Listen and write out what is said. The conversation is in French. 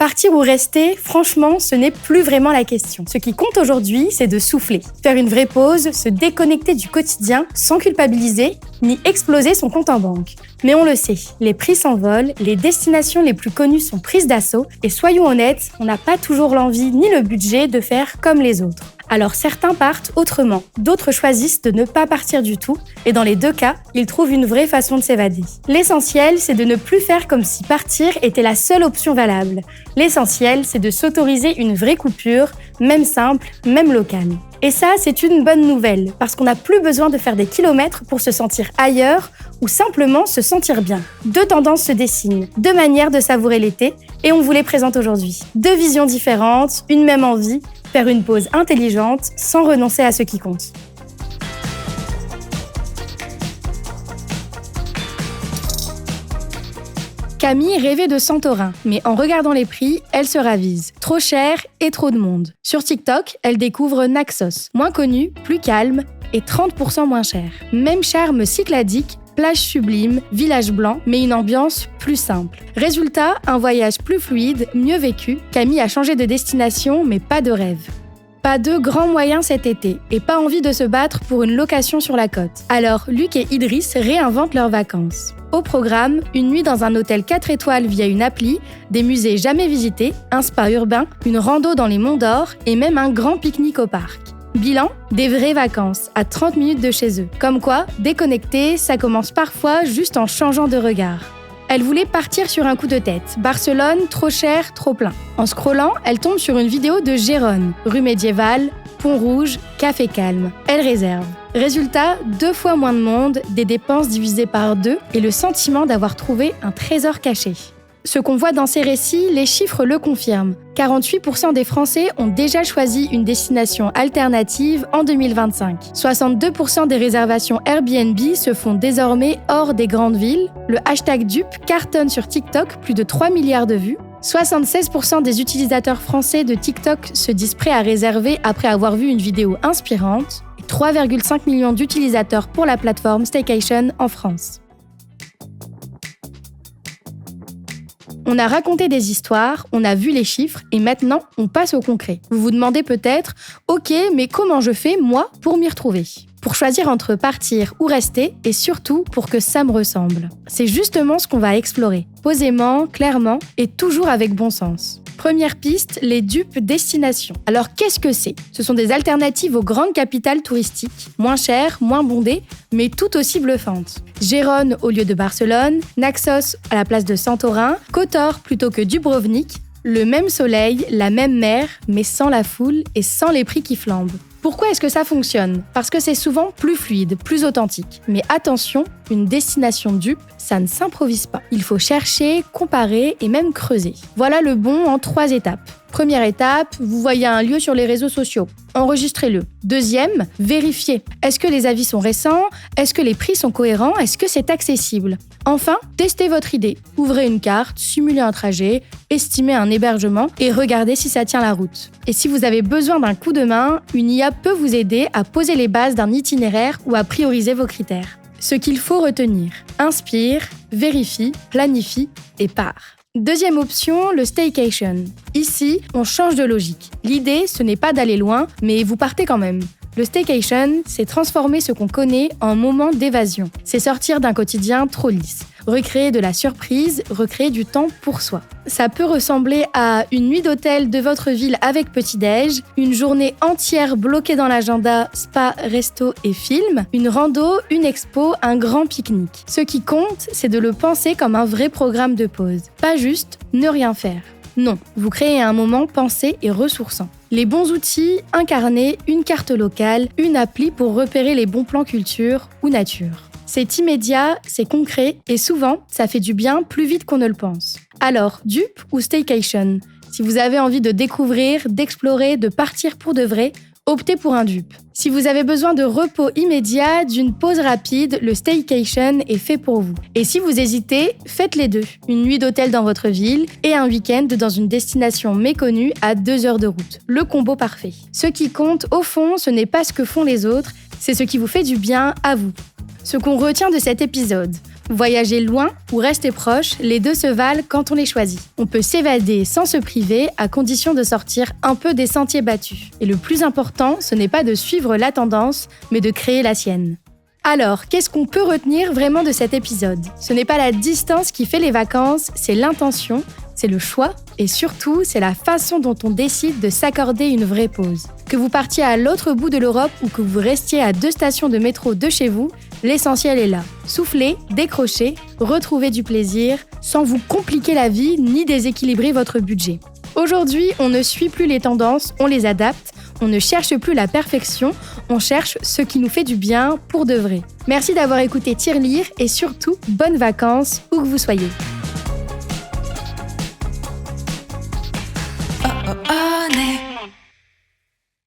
Partir ou rester, franchement, ce n'est plus vraiment la question. Ce qui compte aujourd'hui, c'est de souffler, faire une vraie pause, se déconnecter du quotidien sans culpabiliser, ni exploser son compte en banque. Mais on le sait, les prix s'envolent, les destinations les plus connues sont prises d'assaut, et soyons honnêtes, on n'a pas toujours l'envie ni le budget de faire comme les autres. Alors certains partent autrement, d'autres choisissent de ne pas partir du tout, et dans les deux cas, ils trouvent une vraie façon de s'évader. L'essentiel, c'est de ne plus faire comme si partir était la seule option valable. L'essentiel, c'est de s'autoriser une vraie coupure, même simple, même locale. Et ça, c'est une bonne nouvelle, parce qu'on n'a plus besoin de faire des kilomètres pour se sentir ailleurs ou simplement se sentir bien. Deux tendances se dessinent, deux manières de savourer l'été, et on vous les présente aujourd'hui. Deux visions différentes, une même envie, faire une pause intelligente sans renoncer à ce qui compte. Camille rêvait de Santorin, mais en regardant les prix, elle se ravise. Trop cher et trop de monde. Sur TikTok, elle découvre Naxos, moins connu, plus calme et 30% moins cher. Même charme cycladique, plage sublime, village blanc, mais une ambiance plus simple. Résultat, un voyage plus fluide, mieux vécu. Camille a changé de destination, mais pas de rêve. Pas de grands moyens cet été, et pas envie de se battre pour une location sur la côte. Alors, Luc et Idriss réinventent leurs vacances. Au programme, une nuit dans un hôtel 4 étoiles via une appli, des musées jamais visités, un spa urbain, une rando dans les Monts d'Or et même un grand pique-nique au parc. Bilan, des vraies vacances, à 30 minutes de chez eux. Comme quoi, déconnecter, ça commence parfois juste en changeant de regard. Elle voulait partir sur un coup de tête. Barcelone, trop cher, trop plein. En scrollant, elle tombe sur une vidéo de Gérone, rue médiévale, Pont Rouge, café calme. Elle réserve. Résultat, 2 fois moins de monde, des dépenses divisées par 2 et le sentiment d'avoir trouvé un trésor caché. Ce qu'on voit dans ces récits, les chiffres le confirment. 48% des Français ont déjà choisi une destination alternative en 2025. 62% des réservations Airbnb se font désormais hors des grandes villes. Le hashtag dupe cartonne sur TikTok, plus de 3 milliards de vues. 76% des utilisateurs français de TikTok se disent prêts à réserver après avoir vu une vidéo inspirante. Et 3,5 millions d'utilisateurs pour la plateforme Staycation en France. On a raconté des histoires, on a vu les chiffres et maintenant, on passe au concret. Vous vous demandez peut-être « Ok, mais comment je fais, moi, pour m'y retrouver ?» Pour choisir entre partir ou rester et surtout pour que ça me ressemble. C'est justement ce qu'on va explorer, posément, clairement et toujours avec bon sens. Première piste, les dupes destinations. Alors qu'est-ce que c'est ? Ce sont des alternatives aux grandes capitales touristiques, moins chères, moins bondées, mais tout aussi bluffantes. Gérone au lieu de Barcelone, Naxos à la place de Santorin, Kotor plutôt que Dubrovnik, le même soleil, la même mer, mais sans la foule et sans les prix qui flambent. Pourquoi est-ce que ça fonctionne ? Parce que c'est souvent plus fluide, plus authentique. Mais attention, une destination dupe, ça ne s'improvise pas. Il faut chercher, comparer et même creuser. Voilà le bon en 3 étapes. Première étape, vous voyez un lieu sur les réseaux sociaux. Enregistrez-le. Deuxième, vérifiez. Est-ce que les avis sont récents ? Est-ce que les prix sont cohérents ? Est-ce que c'est accessible ? Enfin, testez votre idée. Ouvrez une carte, simulez un trajet, estimez un hébergement et regardez si ça tient la route. Et si vous avez besoin d'un coup de main, une IA peut vous aider à poser les bases d'un itinéraire ou à prioriser vos critères. Ce qu'il faut retenir, inspire, vérifie, planifie et part. Deuxième option, le staycation. Ici, on change de logique. L'idée, ce n'est pas d'aller loin, mais vous partez quand même. Le staycation, c'est transformer ce qu'on connaît en moment d'évasion. C'est sortir d'un quotidien trop lisse. Recréer de la surprise, recréer du temps pour soi. Ça peut ressembler à une nuit d'hôtel de votre ville avec petit-déj, une journée entière bloquée dans l'agenda, spa, resto et film, une rando, une expo, un grand pique-nique. Ce qui compte, c'est de le penser comme un vrai programme de pause. Pas juste ne rien faire. Non, vous créez un moment pensé et ressourçant. Les bons outils, un carnet, une carte locale, une appli pour repérer les bons plans culture ou nature. C'est immédiat, c'est concret et souvent, ça fait du bien plus vite qu'on ne le pense. Alors, dupe ou staycation ? Si vous avez envie de découvrir, d'explorer, de partir pour de vrai, optez pour un dupe. Si vous avez besoin de repos immédiat, d'une pause rapide, le staycation est fait pour vous. Et si vous hésitez, faites les deux. Une nuit d'hôtel dans votre ville et un week-end dans une destination méconnue à 2 heures de route. Le combo parfait. Ce qui compte, au fond, ce n'est pas ce que font les autres, c'est ce qui vous fait du bien à vous. Ce qu'on retient de cet épisode, Voyager loin ou rester proche, les deux se valent quand on les choisit. On peut s'évader sans se priver à condition de sortir un peu des sentiers battus. Et le plus important, ce n'est pas de suivre la tendance, mais de créer la sienne. Alors, qu'est-ce qu'on peut retenir vraiment de cet épisode ? Ce n'est pas la distance qui fait les vacances, c'est l'intention, c'est le choix et surtout, c'est la façon dont on décide de s'accorder une vraie pause. Que vous partiez à l'autre bout de l'Europe ou que vous restiez à 2 stations de métro de chez vous, l'essentiel est là. Soufflez, décrochez, retrouvez du plaisir, sans vous compliquer la vie ni déséquilibrer votre budget. Aujourd'hui, on ne suit plus les tendances, on les adapte. On ne cherche plus la perfection, on cherche ce qui nous fait du bien pour de vrai. Merci d'avoir écouté Tirelire et surtout, bonnes vacances où que vous soyez.